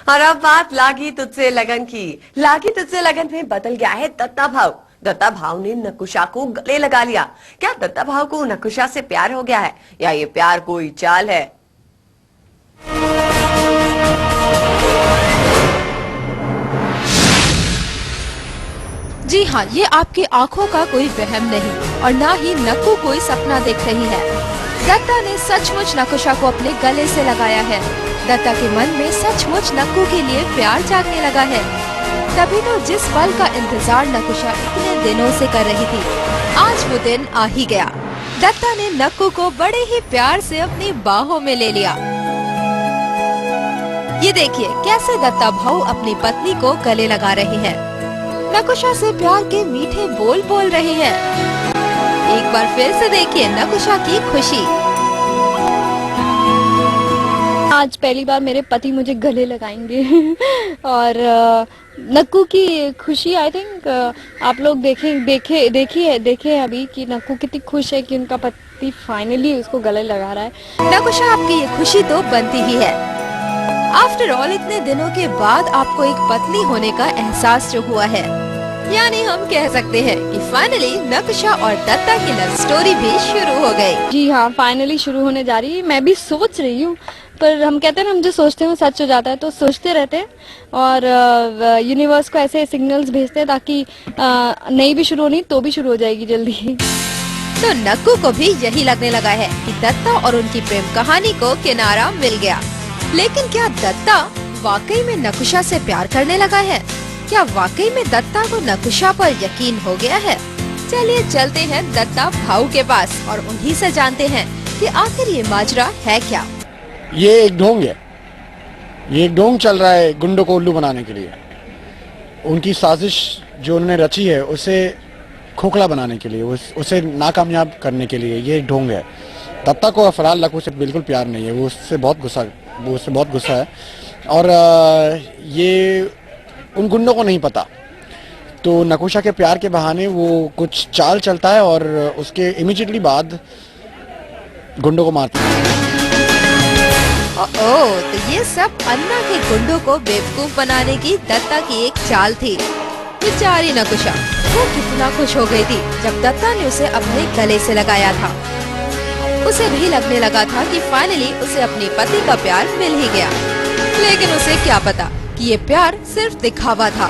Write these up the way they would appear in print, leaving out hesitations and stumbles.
और अब बात लागी तुझसे लगन की। लागी तुझसे लगन में बदल गया है दत्ता भाव। दत्ता भाव ने नकुशा को गले लगा लिया। क्या दत्ता भाव को नकुशा से प्यार हो गया है या ये प्यार कोई चाल है? जी हाँ, ये आपकी आंखों का कोई वहम नहीं और ना ही नक्कू कोई सपना देख रही है। दत्ता ने सचमुच नकुशा को अपने गले से लगाया है। दत्ता के मन में सचमुच नक्कू के लिए प्यार जागने लगा है। तभी तो जिस पल का इंतजार नकुशा इतने दिनों से कर रही थी, आज वो दिन आ ही गया। दत्ता ने नक्कू को बड़े ही प्यार से अपनी बाहों में ले लिया। ये देखिए कैसे दत्ता भाऊ अपनी पत्नी को गले लगा रही है। नकुशा से प्यार के मीठे बोल बोल रही है। एक बार फिर से देखिए नकुशा की खुशी। आज पहली बार मेरे पति मुझे गले लगाएंगे और नक्कू की खुशी आई थिंक आप लोग देखे अभी कि नक्कू कितनी खुश है कि उनका पति फाइनली उसको गले लगा रहा है। नकुशा आपकी ये खुशी तो बनती ही है। आफ्टर ऑल इतने दिनों के बाद आपको एक पत्नी होने का एहसास जो हुआ है, यानी हम कह सकते हैं कि फाइनली नकुशा और दत्ता की लव स्टोरी भी शुरू हो गई। जी हाँ, फाइनली शुरू होने जा रही है। मैं भी सोच रही हूँ, पर हम कहते हैं ना, हम जो सोचते हैं वो सच हो जाता है, तो सोचते रहते हैं और यूनिवर्स को ऐसे सिग्नल्स भेजते हैं ताकि नहीं भी शुरू होनी तो भी शुरू हो जाएगी जल्दी। तो नक्कू को भी यही लगने लगा है कि दत्ता और उनकी प्रेम कहानी को किनारा मिल गया। लेकिन क्या दत्ता वाकई में नकुशा से प्यार करने लगा है? क्या वाकई में दत्ता को नकुशा पर यकीन हो गया है? चलिए चलते हैं दत्ता भाऊ के पास और उन्हीं से जानते हैं कि आखिर ये माजरा है क्या। ये एक ढोंग है, ये एक ढोंग चल रहा है गुंडों को उल्लू बनाने के लिए। उनकी साजिश जो उन्होंने रची है उसे खोखला बनाने के लिए, उसे नाकामयाब करने के लिए ये एक ढोंग है। दत्ता को फिलहाल नक्कू से बिल्कुल प्यार नहीं है, वो उससे बहुत गुस्सा है और ये उन गुंडों को नहीं पता। तो नकुशा के प्यार के बहाने वो कुछ चाल चलता है और उसके इमीडिएटली बाद गुंडों को मारता है। तो ये सब अन्ना के गुंडों को बेवकूफ बनाने की दत्ता की एक चाल थी। बेचारी नकुशा, वो कितना खुश हो गई थी जब दत्ता ने उसे अपने गले से लगाया था। उसे भी लगने लगा था कि फाइनली उसे अपने पति का प्यार मिल ही गया। लेकिन उसे क्या पता कि ये प्यार सिर्फ दिखावा था,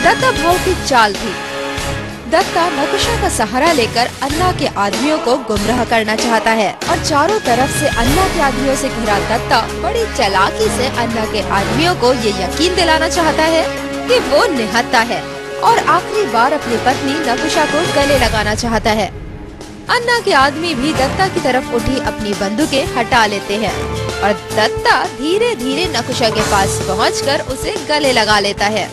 दत्ता भाव की चाल थी। दत्ता नकुशा का सहारा लेकर अन्ना के आदमियों को गुमराह करना चाहता है और चारों तरफ से अन्ना के आदमियों से घिरा दत्ता बड़ी चालाकी से अन्ना के आदमियों को ये यकीन दिलाना चाहता है कि वो निहत्था है और आखिरी बार अपनी पत्नी नकुशा को गले लगाना चाहता है। अन्ना के आदमी भी दत्ता की तरफ उठी अपनी बंदूकें हटा लेते हैं और दत्ता धीरे धीरे नकुशा के पास पहुंचकर उसे गले लगा लेता है।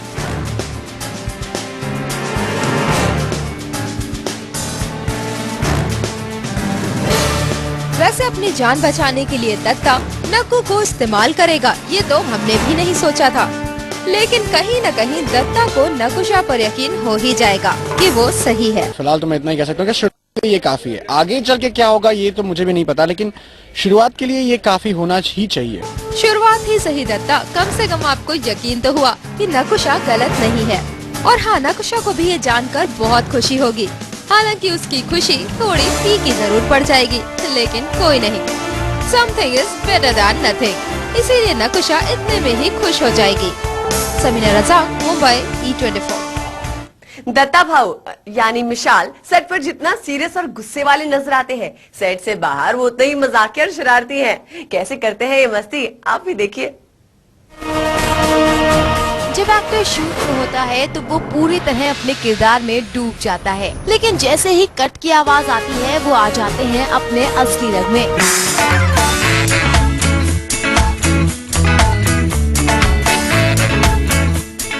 वैसे अपनी जान बचाने के लिए दत्ता नक्कू को इस्तेमाल करेगा, ये तो हमने भी नहीं सोचा था। लेकिन कहीं न कहीं दत्ता को नकुशा पर यकीन हो ही जाएगा कि वो सही है। फिलहाल तो मैं इतना ही कह सकता हूँ कि ये काफी है। आगे चल के क्या होगा ये तो मुझे भी नहीं पता, लेकिन शुरुआत के लिए ये काफी होना ही चाहिए। शुरुआत ही सही दत्ता, कम से कम आपको यकीन तो हुआ कि नकुशा गलत नहीं है। और हाँ, नकुशा को भी ये जानकर बहुत खुशी होगी। हालांकि उसकी खुशी थोड़ी फीकी जरूर पड़ जाएगी, लेकिन कोई नहीं, something is better than nothing. इसीलिए नकुशा इतने में ही खुश हो जाएगी। समीना रजा, मुंबई, E24। दत्ता भाऊ यानी मिशाल सेट पर जितना सीरियस और गुस्से वाले नजर आते हैं, सेट से बाहर वो उतना ही मजाकिया और शरारती हैं। कैसे करते हैं ये मस्ती, आप भी देखिए। जब एक्टर शूट में होता है तो वो पूरी तरह अपने किरदार में डूब जाता है, लेकिन जैसे ही कट की आवाज आती है वो आ जाते हैं अपने असली रंग में।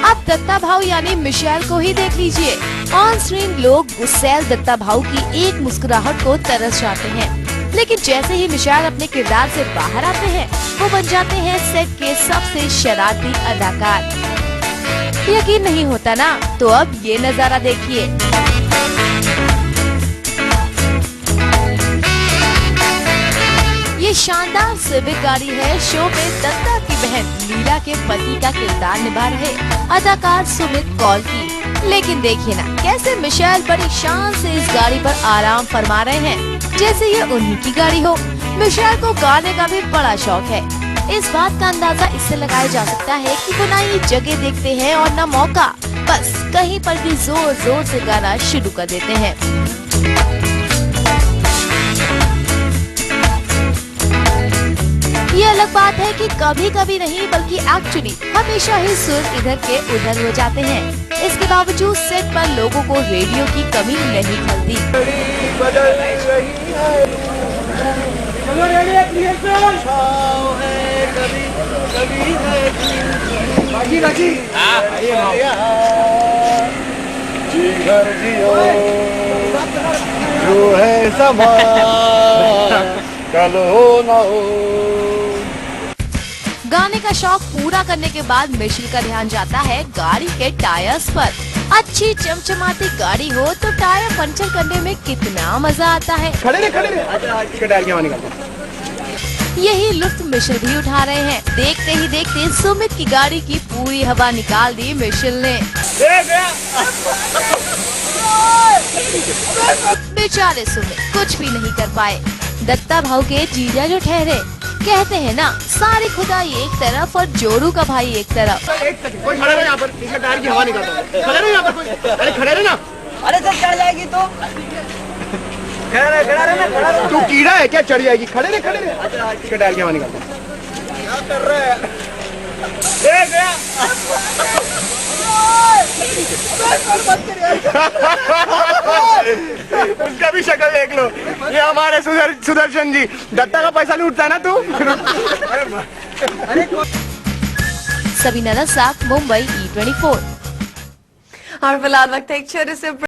अब दत्ता भाऊ यानी मिशेल को ही देख लीजिए। ऑन स्क्रीन लोग गुस्सैल दत्ता भाऊ की एक मुस्कुराहट को तरस जाते हैं, लेकिन जैसे ही मिशेल अपने किरदार से बाहर आते हैं वो बन जाते हैं सेट के सबसे शरारती अदाकार। यकीन नहीं होता ना? तो अब ये नजारा देखिए। ये शानदार सिविक गाड़ी है शो में दत्ता की बहन लीला के पति का किरदार निभा रहे अदाकार सुमित कौल की। लेकिन देखिए ना कैसे मिशेल बड़ी शान से इस गाड़ी पर आराम फरमा रहे हैं जैसे ये उन्हीं की गाड़ी हो। मिशेल को गाने का भी बड़ा शौक है। इस बात का अंदाजा इससे लगाया जा सकता है कि वो ना ये जगह देखते हैं और न मौका, बस कहीं पर भी जोर जोर से गाना शुरू कर देते हैं। ये अलग बात है कि कभी कभी नहीं बल्कि एक्चुअली हमेशा ही सुर इधर के उधर हो जाते हैं। इसके बावजूद सेट पर लोगों को रेडियो की कमी नहीं खलती। जो है समा कल हो न हो। गाने का शौक पूरा करने के बाद मिशेल का ध्यान जाता है गाड़ी के टायर्स पर। अच्छी चमचमाती गाड़ी हो तो टायर पंचर करने में कितना मजा आता है। खड़े रहे। यही लुत्फ मिशेल भी उठा रहे हैं। देखते ही देखते सुमित की गाड़ी की पूरी हवा निकाल दी मिशेल ने। बेचारे सुमित कुछ भी नहीं कर पाए। दत्ता भाऊ के जीजा जो ठहरे, कहते हैं ना सारी खुदाई एक तरफ और जोरू का भाई एक तरफ। कोई खड़े रहे यहाँ पर, इसका टायर की हवा निकालता है। खड़े रहे यहाँ पर कोई, अरे खड़े रहे ना। अरे सर चढ़ जाएगी तो खड़ा रहे। तू कीड़ा है क्या, चढ़ जाएगी। खड़े रहे इसका टायर की हवा निकालता है। क्या कर रहे हैं? उसका भी शक्ल देख लो। ये हमारे सुदर्शन जी, दत्ता का पैसा लूटता है ना तू। सबीना रज़ाक, मुंबई E24। और फिलहाल वक्त है एक छोटे से